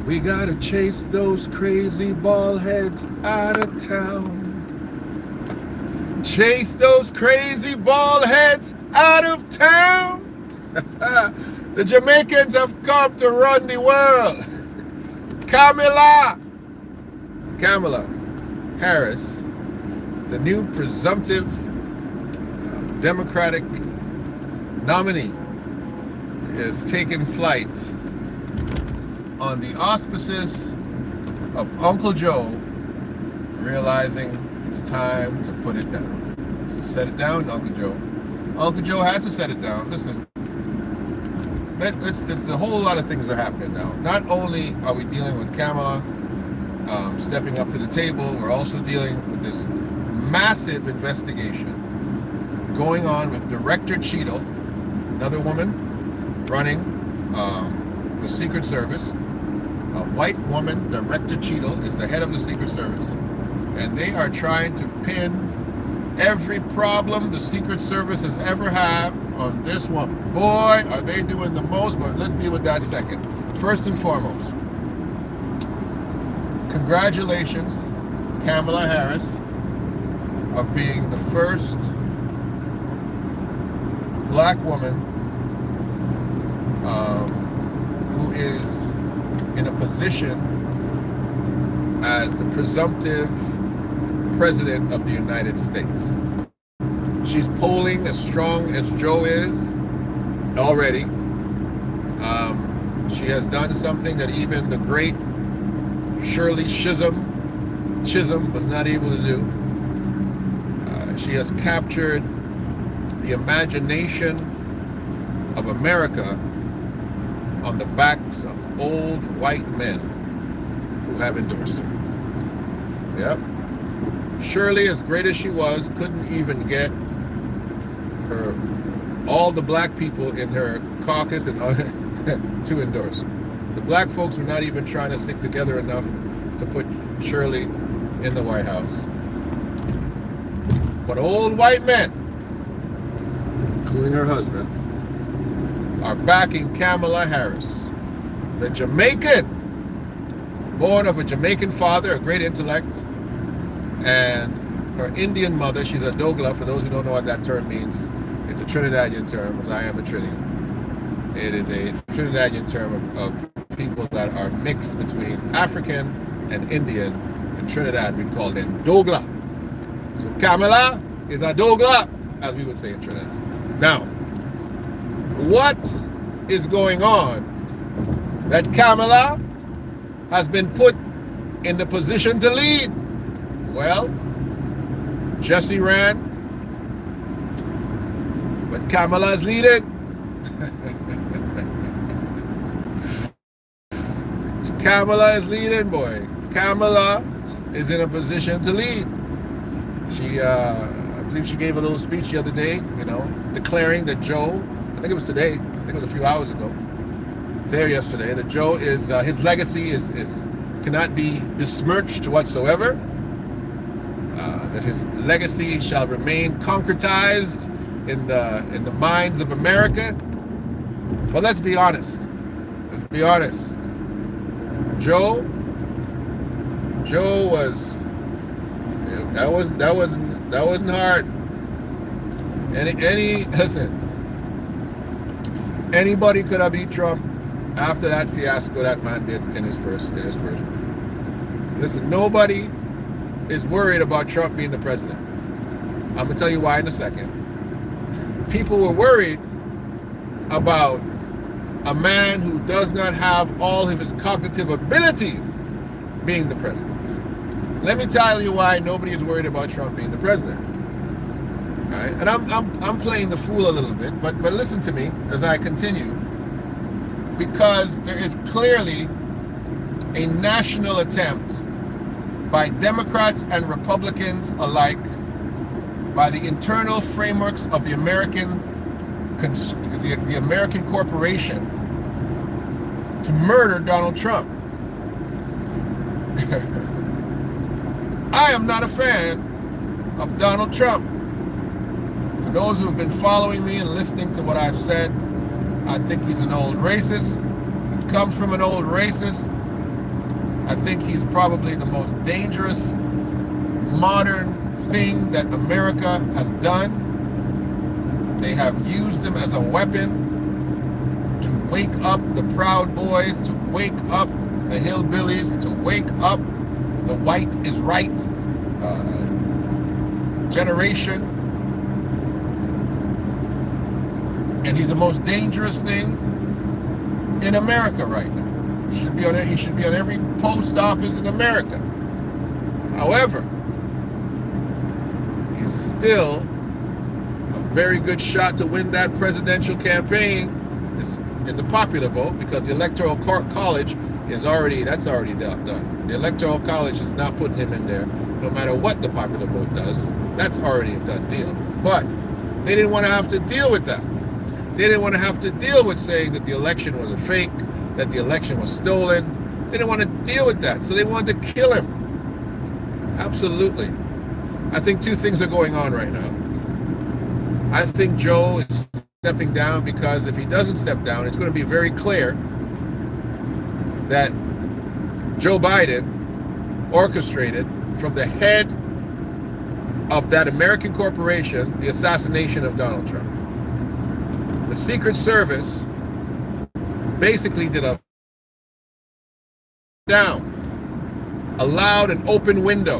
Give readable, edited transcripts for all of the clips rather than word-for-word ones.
We gotta chase those crazy bald heads out of town. Chase those crazy bald heads out of town. The Jamaicans have come to run the world. Kamala Harris, the new presumptive Democratic nominee, is taking flight on the auspices of Uncle Joe, realizing it's time to put it down. So set it down, Uncle Joe. Uncle Joe had to set it down. Listen, it's a whole lot of things are happening now. Not only are we dealing with Kamala stepping up to the table, we're also dealing with this massive investigation going on with Director Cheadle, another woman running the Secret Service. A white woman, Director Cheadle, is the head of the Secret Service, and they are trying to pin every problem the Secret Service has ever had on this one. Boy, are they doing the most, but let's deal with that second. First and foremost, congratulations, Kamala Harris, of being the first black woman who is in a position as the presumptive president of the United States. She's polling as strong as Joe is already. She has done something that even the great Shirley Chisholm was not able to do. She has captured the imagination of America on the backs of old white men who have endorsed her. Yep. Shirley, as great as she was, couldn't even get all the black people in her caucus and to endorse her. The black folks were not even trying to stick together enough to put Shirley in the White House. But old white men, including her husband, are backing Kamala Harris, the Jamaican, born of a Jamaican father, a great intellect, and her Indian mother. She's a Dogla, for those who don't know what that term means. It's a Trinidadian term, as I am a Trini. It is a Trinidadian term of people that are mixed between African and Indian. In Trinidad, we call them Dogla. So Kamala is a Dogla, as we would say in Trinidad. Now, what is going on that Kamala has been put in the position to lead? Well, Jesse ran, but Kamala is leading. Kamala is leading, boy. Kamala is in a position to lead. She, I believe she gave a little speech the other day, declaring that Joe, I think it was today, I think it was a few hours ago, yesterday, that Joe is, his legacy is cannot be besmirched whatsoever. That his legacy shall remain concretized in the minds of America. But let's be honest. Joe was, that wasn't hard. Listen, anybody could have beat Trump after that fiasco that man did in his first run. Listen, nobody is worried about Trump being the president. I'm gonna tell you why in a second. People were worried about a man who does not have all of his cognitive abilities being the president. Let me tell you why nobody is worried about Trump being the president. All right? And I'm playing the fool a little bit, but listen to me as I continue, because there is clearly a national attempt by Democrats and Republicans alike, by the internal frameworks of the American corporation, to murder Donald Trump. I am not a fan of Donald Trump. For those who have been following me and listening to what I've said, I think he's an old racist. He comes from an old racist. I think he's probably the most dangerous modern thing that America has done. They have used him as a weapon to wake up the Proud Boys, to wake up the hillbillies, to wake up the white is right generation. And he's the most dangerous thing in America right now. He should be on every post office in America. However, he's still a very good shot to win that presidential campaign in the popular vote, because the Electoral College is already done. The Electoral College is not putting him in there, no matter what the popular vote does. That's already a done deal. But they didn't want to have to deal with that. They didn't want to have to deal with saying that the election was a fake, that the election was stolen. They didn't want to deal with that, so they wanted to kill him. Absolutely. I think two things are going on right now. I think Joe is stepping down because if he doesn't step down, it's going to be very clear that Joe Biden orchestrated from the head of that American corporation the assassination of Donald Trump. The Secret Service basically did a down, allowed an open window,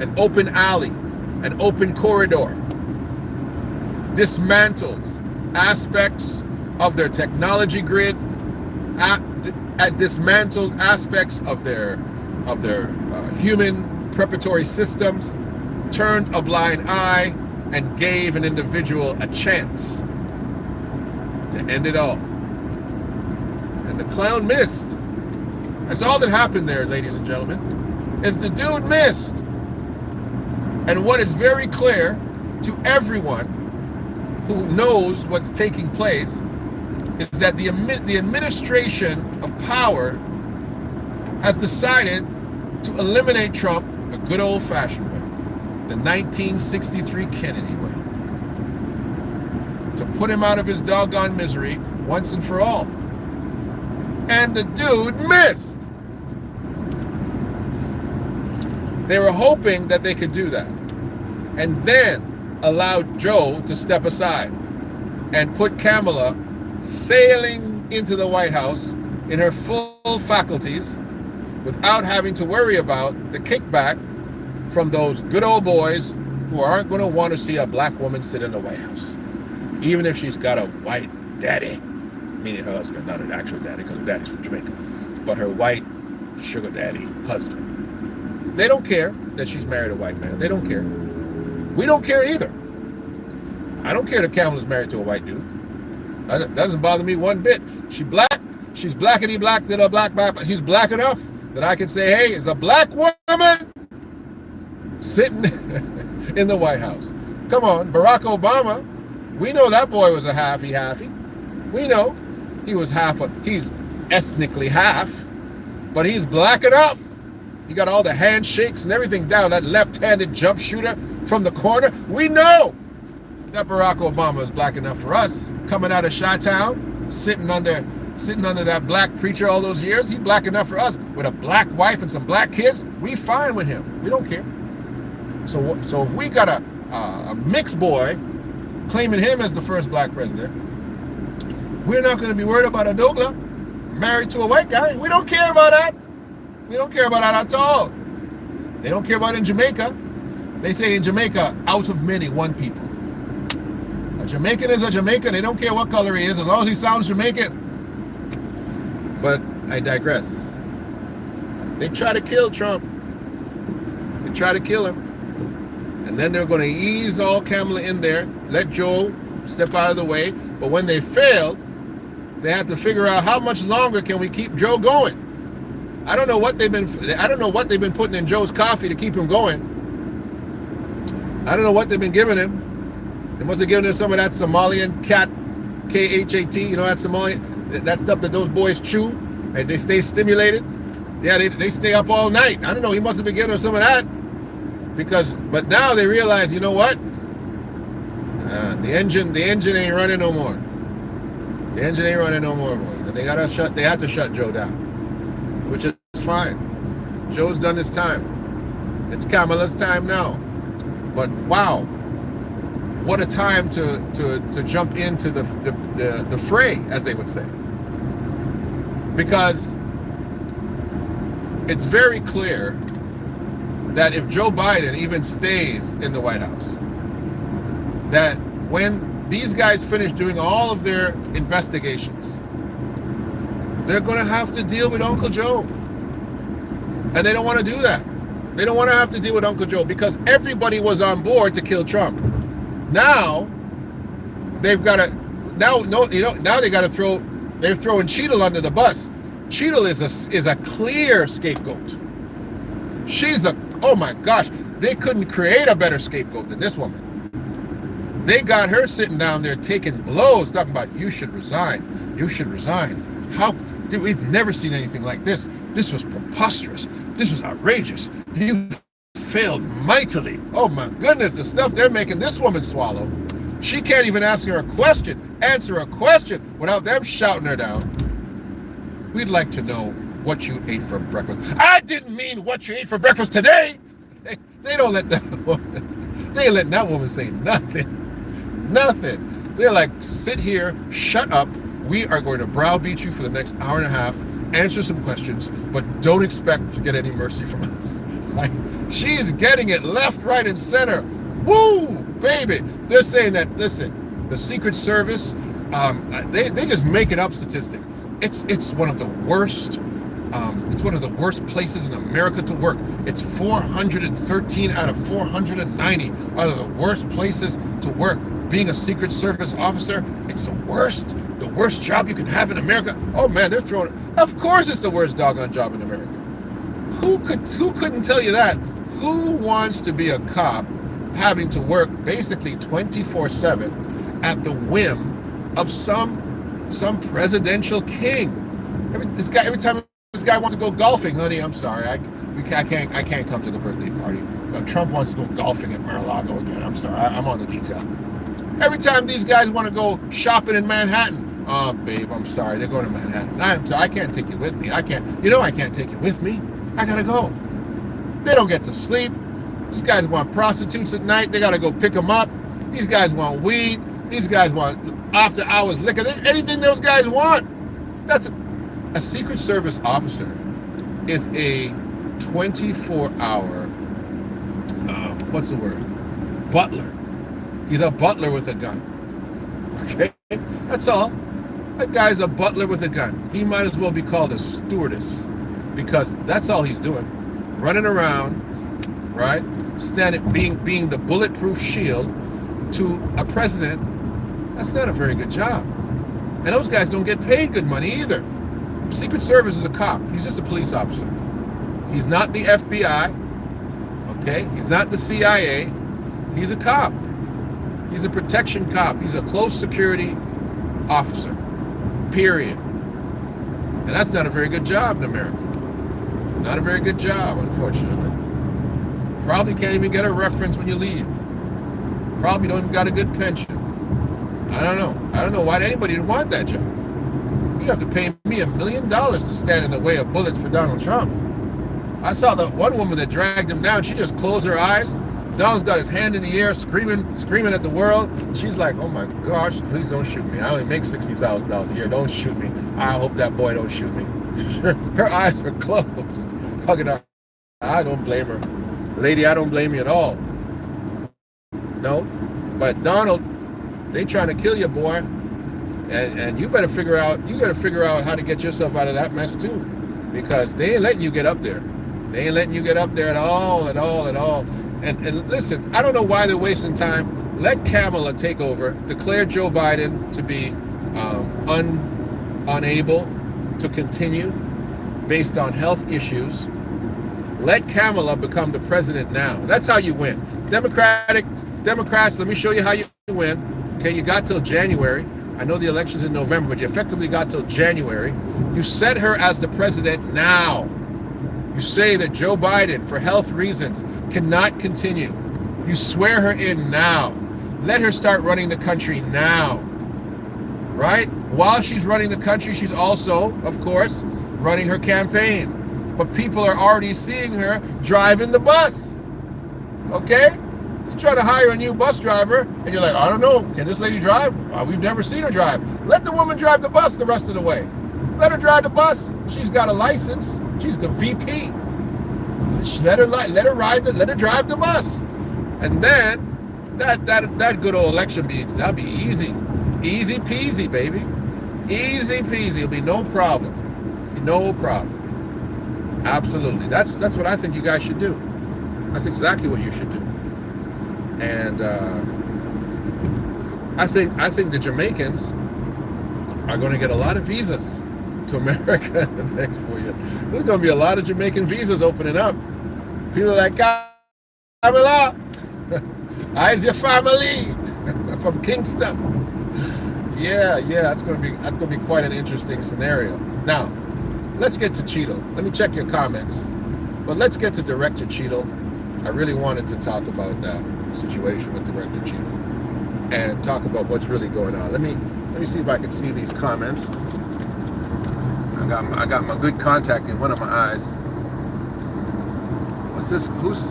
an open alley, an open corridor, dismantled aspects of their technology grid, dismantled aspects of their human preparatory systems, turned a blind eye, and gave an individual a chance to end it all. And the clown missed. That's all that happened there, ladies and gentlemen, is the dude missed. And what is very clear to everyone who knows what's taking place is that the administration of power has decided to eliminate Trump the good old-fashioned way, the 1963 Kennedy way, to put him out of his doggone misery once and for all. And the dude missed. They were hoping that they could do that, and then allowed Joe to step aside and put Kamala sailing into the White House in her full faculties without having to worry about the kickback from those good old boys who aren't going to want to see a black woman sit in the White House, even if she's got a white daddy, meaning her husband, not an actual daddy, because her daddy's from Jamaica, but her white sugar daddy husband. They don't care that she's married a white man. They don't care. We don't care either. I don't care that Kamala's married to a white dude. That doesn't bother me one bit. She's black. She's blackety black than a black. She's black enough that I can say, hey, it's a black woman sitting in the White House. Come on, Barack Obama. We know that boy was a halfy. We know he was he's ethnically half, but he's black enough. He got all the handshakes and everything down, that left-handed jump shooter from the corner. We know that Barack Obama is black enough for us. Coming out of Chi-Town, sitting under that black preacher all those years, he's black enough for us. With a black wife and some black kids, we fine with him. We don't care. So if we got a mixed boy claiming him as the first black president, we're not going to be worried about a Douglas married to a white guy. We don't care about that. We don't care about that at all. They don't care about it in Jamaica. They say in Jamaica, out of many, one people. A Jamaican is a Jamaican. They don't care what color he is, as long as he sounds Jamaican. But I digress. They try to kill Trump. They try to kill him. And then they're going to ease all Kamala in there, let Joe step out of the way. But when they failed, they had to figure out how much longer can we keep Joe going. I don't know what they've been putting in Joe's coffee to keep him going. I don't know what they've been giving him. They must have given him some of that Somalian cat, K-H-A-T, you know, that Somalian, that stuff that those boys chew, and they stay stimulated. Yeah, they stay up all night. I don't know, he must have been giving him some of that. But now they realize, you know what? The engine ain't running no more. The engine ain't running no more, boys. And they had to shut Joe down, which is fine. Joe's done his time. It's Kamala's time now. But wow, what a time to jump into the fray, as they would say. Because it's very clear that if Joe Biden even stays in the White House, that when these guys finish doing all of their investigations, they're going to have to deal with Uncle Joe. And they don't want to do that. They don't want to have to deal with Uncle Joe because everybody was on board to kill Trump. Now they've got to now they got to they're throwing Cheadle under the bus. Cheadle is a clear scapegoat. She's oh my gosh, they couldn't create a better scapegoat than this woman. They got her sitting down there taking blows, talking about you should resign. You should resign. How? We've never seen anything like this. This was preposterous. This was outrageous. You failed mightily. Oh my goodness, the stuff they're making this woman swallow. She can't even answer a question without them shouting her down. We'd like to know what you ate for breakfast. I didn't mean what you ate for breakfast today. They don't let that woman, they ain't letting that woman say nothing. Nothing. They're like, sit here, shut up. We are going to browbeat you for the next hour and a half, answer some questions, but don't expect to get any mercy from us. Like, she is getting it left, right, and center. Woo, baby. They're saying that, listen, the Secret Service, they just making up statistics. It's one of the worst. It's one of the worst places in America to work. It's 413 out of 490 are the worst places to work. Being a Secret Service officer, it's the worst job you can have in America. Oh man, they're throwing. Of course, it's the worst doggone job in America. Who couldn't tell you that? Who wants to be a cop, having to work basically 24/7 at the whim of some presidential king? Every time this guy wants to go golfing, honey, I'm sorry, I can't come to the birthday party. Trump wants to go golfing at Mar-a-Lago again. I'm sorry, I'm on the detail. Every time these guys want to go shopping in Manhattan, oh babe, I'm sorry, they're going to Manhattan. I'm sorry, I can't take you with me. I can't take you with me. I gotta go. They don't get to sleep. These guys want prostitutes at night. They gotta go pick them up. These guys want weed. These guys want after hours liquor. Anything those guys want. That's a Secret Service officer is a 24-hour, what's the word? Butler. He's a butler with a gun. Okay? That's all. That guy's a butler with a gun. He might as well be called a stewardess because that's all he's doing. Running around, right? Standing, being the bulletproof shield to a president. That's not a very good job. And those guys don't get paid good money either. Secret Service is a cop. He's just a police officer. He's not the FBI. Okay? He's not the CIA. He's a cop. He's a protection cop. He's a close security officer. Period. And that's not a very good job in America. Not a very good job, unfortunately. Probably can't even get a reference when you leave. Probably don't even got a good pension. I don't know why anybody would want that job. You'd have to pay me $1 million to stand in the way of bullets for Donald Trump. I saw the one woman that dragged him down. She just closed her eyes. Donald's got his hand in the air, screaming at the world. She's like, oh my gosh, please don't shoot me. I only make $60,000 a year. Don't shoot me. I hope that boy don't shoot me. Her eyes were closed. Hugging her. I don't blame her. Lady, I don't blame you at all. No. But Donald, they trying to kill you, boy. And you better figure out how to get yourself out of that mess too. Because they ain't letting you get up there. They ain't letting you get up there at all. And listen, I don't know why they're wasting time. Let Kamala take over. Declare Joe Biden to be unable to continue based on health issues. Let Kamala become the president now. That's how you win. Democrats, let me show you how you win. Okay, you got till January. I know the election's in November, but you effectively got till January. You set her as the president now. You say that Joe Biden, for health reasons, cannot continue. You swear her in now. Let her start running the country now. Right? While she's running the country, she's also, of course, running her campaign. but people are already seeing her driving the bus. Okay? You try to hire a new bus driver, and you're like, I don't know, can this lady drive? We've never seen her drive. Let the woman drive the bus the rest of the way. Let her drive the bus. She's got a license. She's the VP. Let her drive the bus. And then that good old election that'll be easy. Easy peasy, baby. Easy peasy. It'll be no problem. No problem. Absolutely. That's what I think you guys should do. That's exactly what you should do. And I think the Jamaicans are going to get a lot of visas to America in the next 4 years. There's going to be a lot of Jamaican visas opening up. People are like, Kamala, how's your family from Kingston? Yeah, that's going to be quite an interesting scenario. Now, let's get to Cheadle. Let me check your comments. But let's get to Director Cheadle. I really wanted to talk about that situation with Director Cheadle and talk about what's really going on. Let me see if I can see these comments. I got my good contact in one of my eyes. What's this? Who's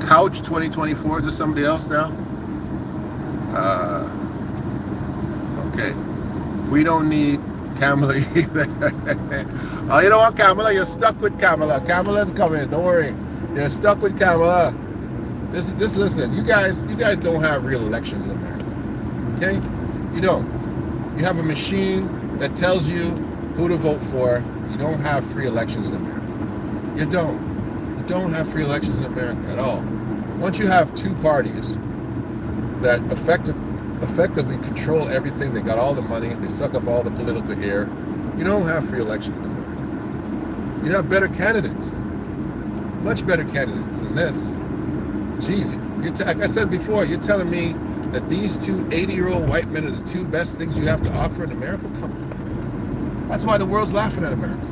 Couch 2024? Is this somebody else now? Okay. We don't need Kamala either. Oh, you know what, Kamala? You're stuck with Kamala. Kamala's coming. Don't worry. You're stuck with Kamala. Listen. You guys don't have real elections in America. Okay? You don't. You have a machine that tells you who to vote for. You don't have free elections in America. You don't have free elections in America at all. Once you have two parties that effectively control everything, they got all the money, they suck up all the political air, you don't have free elections in America. You have better candidates, much better candidates than this. Jeez, like I said before, you're telling me that these two 80-year-old white men are the two best things you have to offer in America? Come on. That's why the world's laughing at America.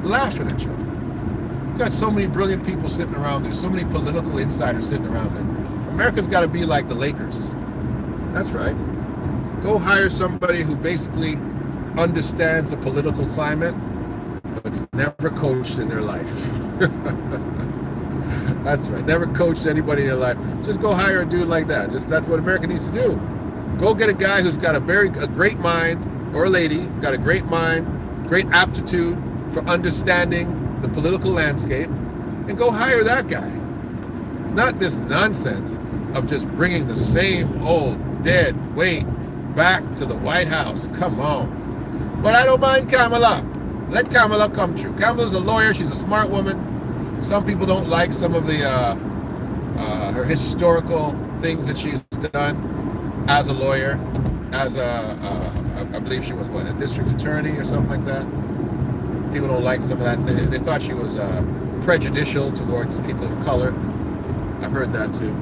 Laughing at you. You've got so many brilliant people sitting around there, so many political insiders sitting around there. America's got to be like the Lakers. That's right. Go hire somebody who basically understands the political climate, but's never coached in their life. That's right. Never coached anybody in their life. Just go hire a dude like that. That's what America needs to do. Go get a guy who's got a great mind, or a lady, got a great mind, great aptitude for understanding the political landscape, and go hire that guy. Not this nonsense of just bringing the same old dead weight back to the White House. Come on. But I don't mind Kamala. Let Kamala come true. Kamala's a lawyer. She's a smart woman. Some people don't like some of the her historical things that she's done as a lawyer, as I believe she was a district attorney or something like that. People don't like some of that. They thought she was prejudicial towards people of color. I've heard that too.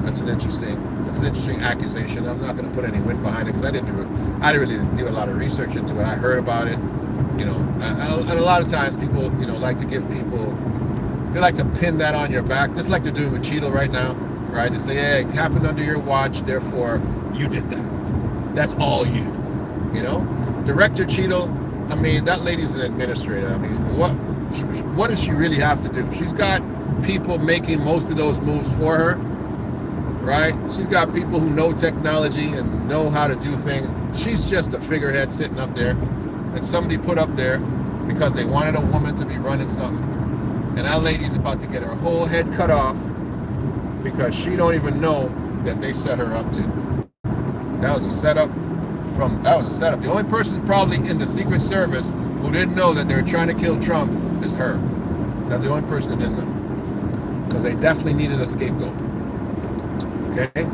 That's an interesting accusation. I'm not going to put any wind behind it because I didn't really do a lot of research into it. I heard about it, and a lot of times people, like to give people, they like to pin that on your back, just like they're doing with Cheadle right now, right? They say, hey, it happened under your watch, therefore you did that. That's all you, Director Cheadle, I mean, that lady's an administrator. I mean, what does she really have to do? She's got people making most of those moves for her, right? She's got people who know technology and know how to do things. She's just a figurehead sitting up there that somebody put up there because they wanted a woman to be running something. And that lady's about to get her whole head cut off because she don't even know that they set her up to. That was a setup. The only person probably in the Secret Service who didn't know that they were trying to kill Trump is her. That's the only person that didn't know. Because they definitely needed a scapegoat. Okay?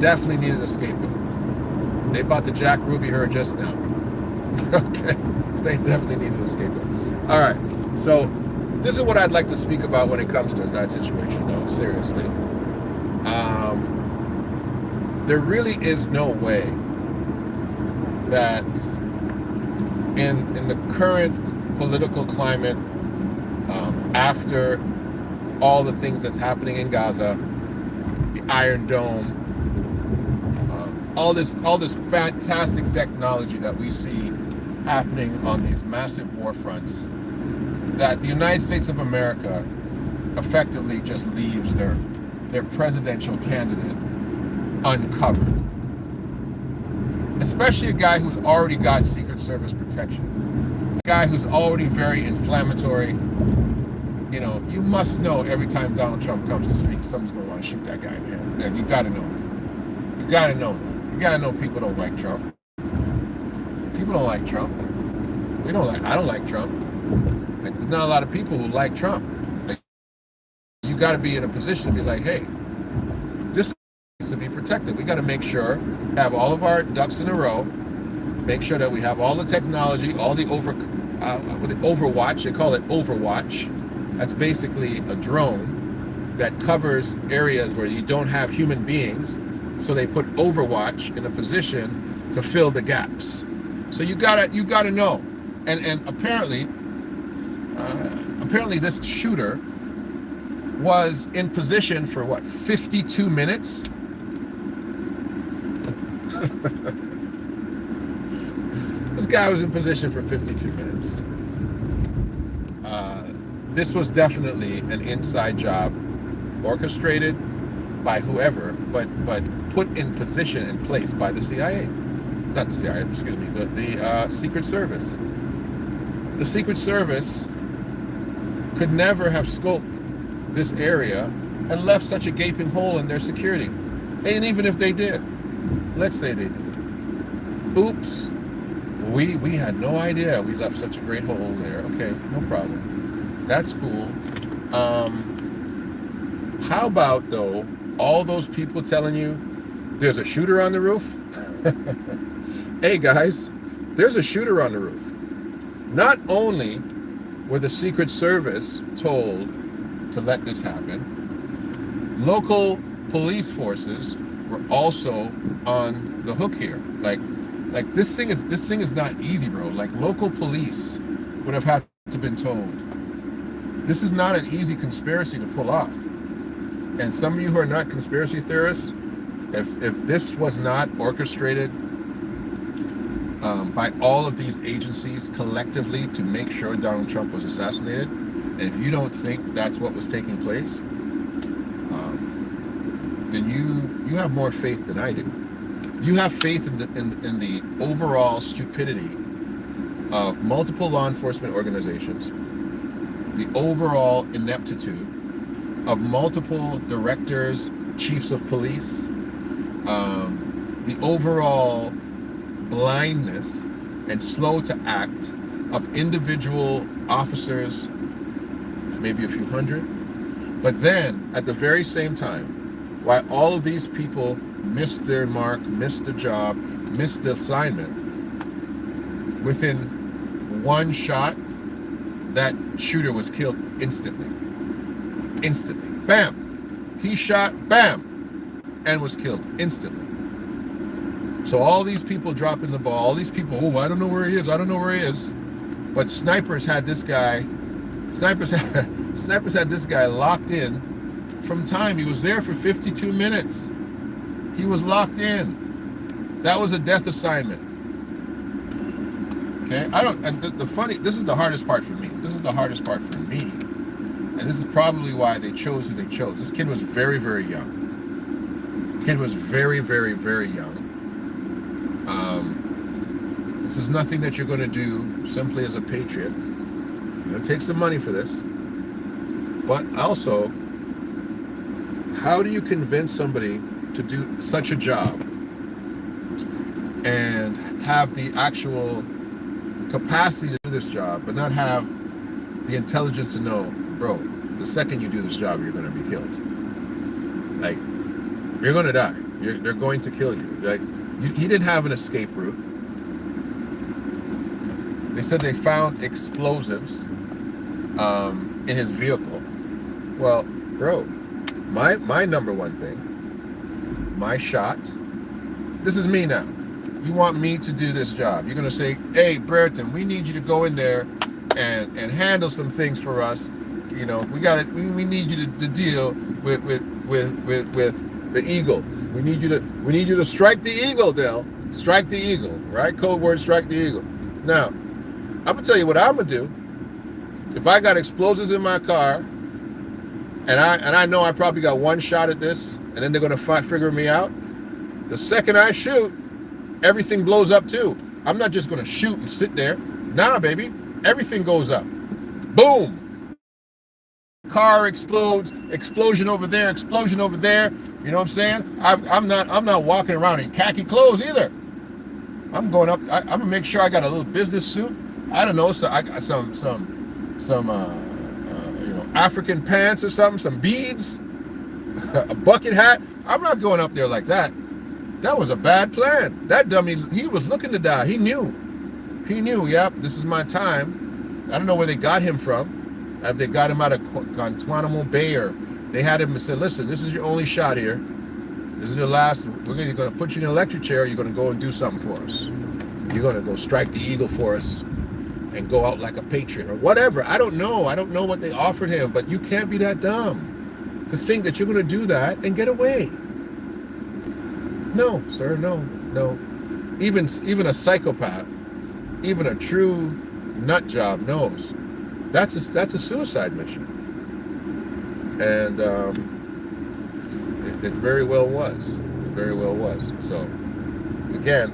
Definitely needed a scapegoat. They about to Jack Ruby her just now. Okay? They definitely needed a scapegoat. All right. So this is what I'd like to speak about when it comes to that situation, though. Seriously. There really is no way that in the current political climate, after all the things that's happening in Gaza, the Iron Dome, all this fantastic technology that we see happening on these massive war fronts, that the United States of America effectively just leaves their presidential candidate uncovered. Especially a guy who's already got Secret Service protection. A guy who's already very inflammatory. You know, you must know every time Donald Trump comes to speak, someone's going to want to shoot that guy in the head. And you got to know that. You got to know that. You got to know people don't like Trump. People don't like Trump. I don't like Trump. Like, there's not a lot of people who like Trump. Like, you got to be in a position to be like, hey, this needs to be protected. We got to make sure we have all of our ducks in a row. Make sure that we have all the technology, all the Overwatch. They call it Overwatch. That's basically a drone that covers areas where you don't have human beings. So they put Overwatch in a position to fill the gaps. So you gotta know. And apparently this shooter was in position for what, 52 minutes? This guy was in position for 52 minutes. This was definitely an inside job, orchestrated by whoever, but put in position and place by the CIA. Not the CIA, excuse me, the Secret Service. The Secret Service could never have scoped this area and left such a gaping hole in their security. And even if they did, let's say they did. Oops, we had no idea we left such a great hole there. Okay, no problem. That's cool. How about, though, all those people telling you there's a shooter on the roof? Hey, guys, there's a shooter on the roof. Not only were the Secret Service told to let this happen, local police forces were also on the hook here. Like this thing is not easy, bro. Like, local police would have had to been told. This is not an easy conspiracy to pull off. And some of you who are not conspiracy theorists, if this was not orchestrated by all of these agencies collectively to make sure Donald Trump was assassinated, and if you don't think that's what was taking place, then you have more faith than I do. You have faith in the overall stupidity of multiple law enforcement organizations, the overall ineptitude of multiple directors, chiefs of police, the overall blindness and slow to act of individual officers, maybe a few hundred. But then, at the very same time, while all of these people missed their mark, missed the job, missed the assignment, within one shot, that shooter was killed instantly. Instantly. Bam! He shot, bam! And was killed instantly. So all these people dropping the ball, all these people, oh, I don't know where he is, I don't know where he is. But snipers had this guy locked in from time. He was there for 52 minutes. He was locked in. That was a death assignment. Okay? This is the hardest part for me. This is the hardest part for me. And this is probably why they chose who they chose. This kid was very, very young. Kid was very, very, very young. This is nothing that you're going to do simply as a patriot. You're going to take some money for this. But also, how do you convince somebody to do such a job and have the actual capacity to do this job, but not have the intelligence to know, bro, the second you do this job, you're going to be killed. Like, you're going to die. They're going to kill you. Like, he didn't have an escape route. They said they found explosives in his vehicle. Well, bro, my number one thing, my shot, this is me now. You want me to do this job. You're going to say, hey, Brereton, we need you to go in there and handle some things for us. You know, we need you to deal with the eagle. We need you to strike the eagle, Dell. Strike the eagle, right? Code word, strike the eagle. Now, I'm gonna tell you what I'm gonna do. If I got explosives in my car, and I know I probably got one shot at this, and then they're gonna figure me out. The second I shoot, everything blows up too. I'm not just gonna shoot and sit there. Nah, baby, everything goes up. Boom. Car explodes. Explosion over there. Explosion over there. You know what I'm saying? I'm not walking around in khaki clothes either. I'm going up. I'm gonna make sure I got a little business suit. I don't know. So I got some African pants or something. Some beads. A bucket hat. I'm not going up there like that. That was a bad plan. That dummy. He was looking to die. He knew. Yep. This is my time. I don't know where they got him from. If they got him out of Guantanamo Bay, or they had him and said, listen, this is your only shot here. This is your last. We're going to put you in an electric chair. You're going to go and do something for us. You're going to go strike the eagle for us and go out like a patriot or whatever. I don't know. I don't know what they offered him, but you can't be that dumb to think that you're going to do that and get away. No, sir, no. Even a psychopath, even a true nut job knows that's a suicide mission, and it very well was. So again,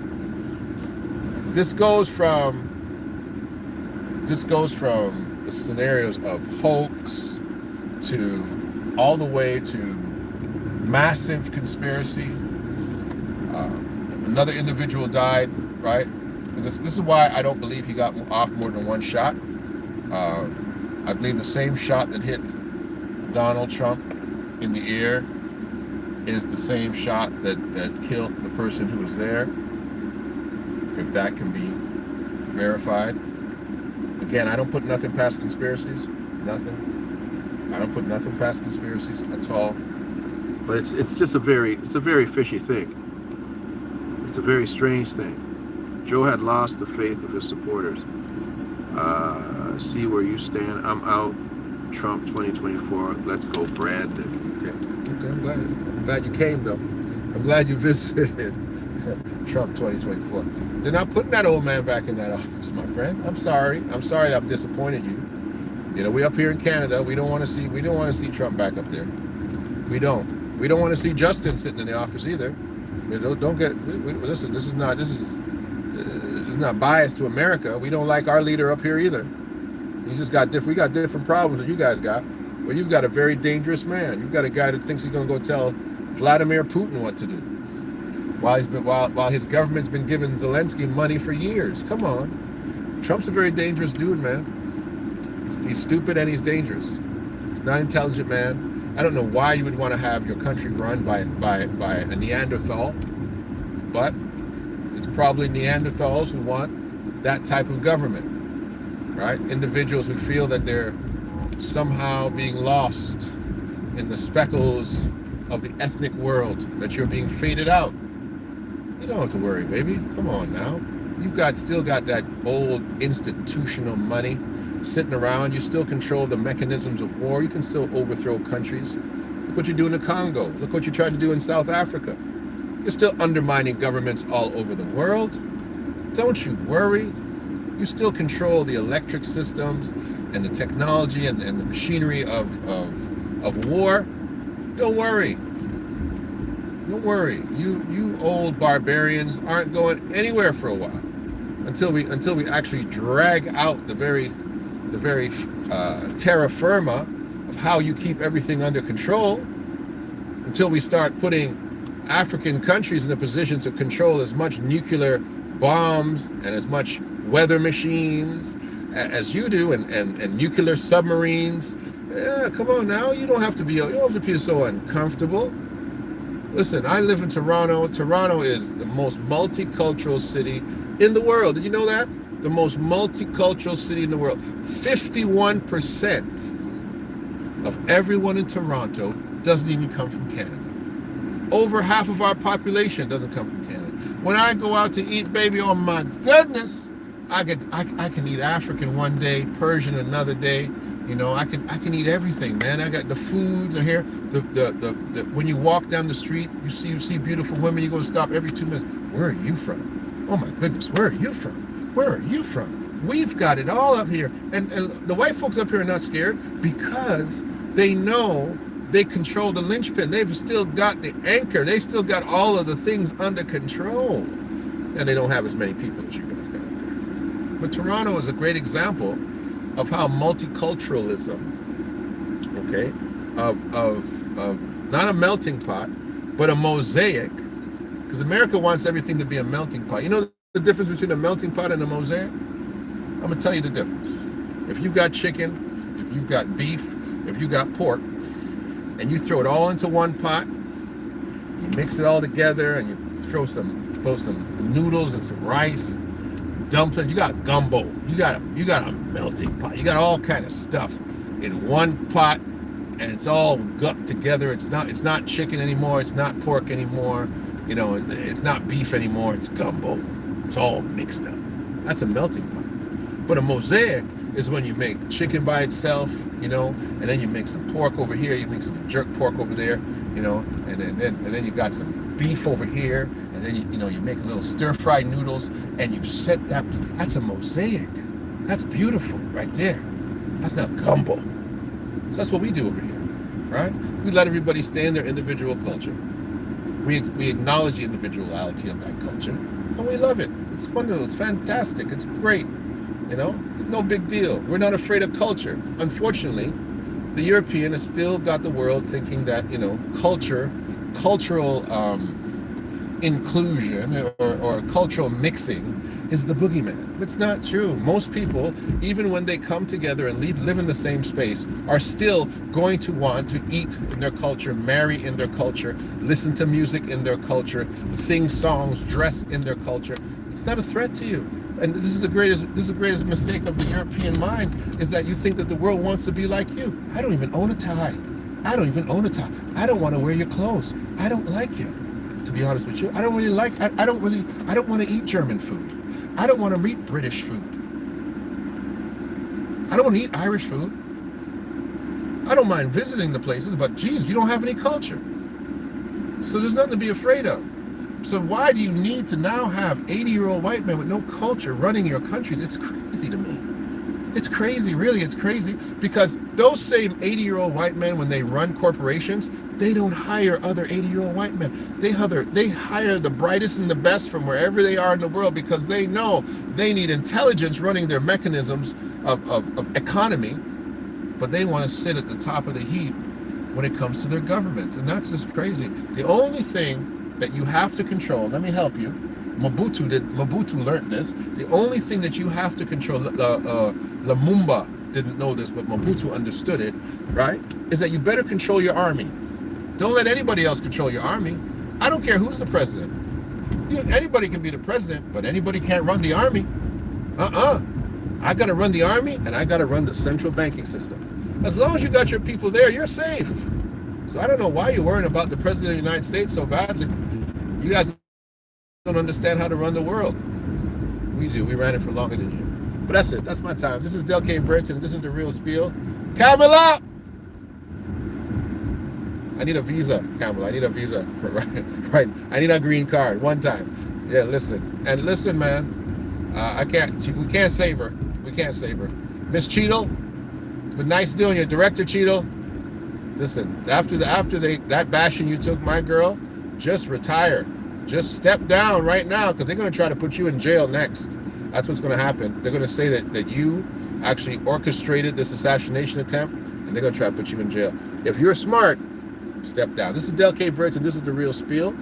this goes from the scenarios of hoax to all the way to massive conspiracy. Another individual died, right? This is why I don't believe he got off more than one shot. I believe the same shot that hit Donald Trump in the ear is the same shot that killed the person who was there, if that can be verified. Again, I don't put nothing past conspiracies. Nothing. I don't put nothing past conspiracies at all. But it's just a very fishy thing. It's a very strange thing. Joe had lost the faith of his supporters. See where you stand. I'm out. Trump 2024. Let's go, Brandon. Okay, I'm glad you came, though. I'm glad you visited Trump 2024. They're not putting that old man back in that office, my friend. I'm sorry I've disappointed you. You know, we up here in Canada, we don't want to see Trump back up there. We don't want to see Justin sitting in the office either. Listen, this is not biased to America. We don't like our leader up here either. He's just got we got different problems that you guys got. Well, you've got a very dangerous man. You've got a guy that thinks he's going to go tell Vladimir Putin what to do, while his government's been giving Zelensky money for years. Come on, Trump's a very dangerous dude, man. He's stupid and he's dangerous. He's not intelligent, man. I don't know why you would want to have your country run by a Neanderthal, but it's probably Neanderthals who want that type of government, right? Individuals who feel that they're somehow being lost in the speckles of the ethnic world, that you're being faded out. You don't have to worry, baby. Come on now. You've still got that old institutional money sitting around. You still control the mechanisms of war. You can still overthrow countries. Look what you do in the Congo. Look what you tried to do in South Africa. You're still undermining governments all over the world. Don't you worry. You still control the electric systems and the technology and the machinery of war. Don't worry. Don't worry. You old barbarians aren't going anywhere for a while until we actually drag out the very terra firma of how you keep everything under control, until we start putting African countries in the position to control as much nuclear bombs and as much weather machines as you do, and nuclear submarines. Yeah, come on now. You don't have to feel so uncomfortable. Listen, I live in Toronto. Toronto is the most multicultural city in the world. Did you know that? The most multicultural city in the world. 51% of everyone in Toronto doesn't even come from Canada. Over half of our population doesn't come from Canada. When I go out to eat, baby, oh my goodness, I can eat African one day, Persian another day. You know, I can eat everything, man. I got the foods are here. The when you walk down the street, you see beautiful women. You go stop every 2 minutes. Where are you from? Oh my goodness, where are you from? Where are you from? We've got it all up here. And the white folks up here are not scared because they know they control the linchpin. They've still got the anchor. They still got all of the things under control. And they don't have as many people as you guys got up there. But Toronto is a great example of how multiculturalism, okay, of not a melting pot, but a mosaic, because America wants everything to be a melting pot. You know the difference between a melting pot and a mosaic? I'm going to tell you the difference. If you've got chicken, if you've got beef, if you've got pork, and you throw it all into one pot, you mix it all together, and you throw some noodles and some rice, and dumplings. You got gumbo. You got a melting pot. You got all kind of stuff in one pot, and it's all gut together. It's not chicken anymore. It's not pork anymore. You know, it's not beef anymore. It's gumbo. It's all mixed up. That's a melting pot. But a mosaic is when you make chicken by itself, you know, and then you make some pork over here, you make some jerk pork over there, you know, and then you got some beef over here, and then you make a little stir-fried noodles, and you set that. That's a mosaic. That's beautiful right there. That's not gumbo. So that's what we do over here, right? We let everybody stay in their individual culture. We acknowledge the individuality of that culture, and we love it. It's wonderful. It's fantastic. It's great. You know, no big deal. We're not afraid of culture. Unfortunately, the European has still got the world thinking that, you know, cultural inclusion or cultural mixing is the boogeyman. It's not true. Most people, even when they come together and live in the same space, are still going to want to eat in their culture, marry in their culture, listen to music in their culture, sing songs, dress in their culture. It's not a threat to you. And this is the greatest mistake of the European mind, is that you think that the world wants to be like you. I don't even own a tie. I don't even own a tie. I don't want to wear your clothes. I don't like you, to be honest with you. I don't want to eat German food. I don't want to eat British food. I don't want to eat Irish food. I don't mind visiting the places, but geez, you don't have any culture. So there's nothing to be afraid of. So why do you need to now have 80-year-old white men with no culture running your countries? It's crazy to me. It's crazy, really, it's crazy. Because those same 80-year-old white men, when they run corporations, they don't hire other 80-year-old white men. They hire the brightest and the best from wherever they are in the world, because they know they need intelligence running their mechanisms of economy, but they want to sit at the top of the heap when it comes to their governments. And that's just crazy. The only thing that you have to control, let me help you. Mobutu learned this. The only thing that you have to control, Lumumba didn't know this, but Mobutu understood it, right? Is that you better control your army. Don't let anybody else control your army. I don't care who's the president. Anybody can be the president, but anybody can't run the army. I got to run the army, and I got to run the central banking system. As long as you got your people there, you're safe. So I don't know why you're worrying about the president of the United States so badly. You guys don't understand how to run the world. We do. We ran it for longer than you. But that's it. That's my time. This is Del K. Brenton. This is The Real Spiel. Kamala! I need a visa, Kamala. I need a visa. Right. I need a green card. One time. Yeah, listen. And listen, man. We can't save her. We can't save her. Miss Cheadle, it's been nice doing you. Director Cheadle, listen, after that bashing you took my girl, just retire. Just step down right now, because they're going to try to put you in jail next. That's what's going to happen. They're going to say that you actually orchestrated this assassination attempt, and they're going to try to put you in jail. If you're smart, step down. This is Del K. Bridge, and this is The Real Spiel.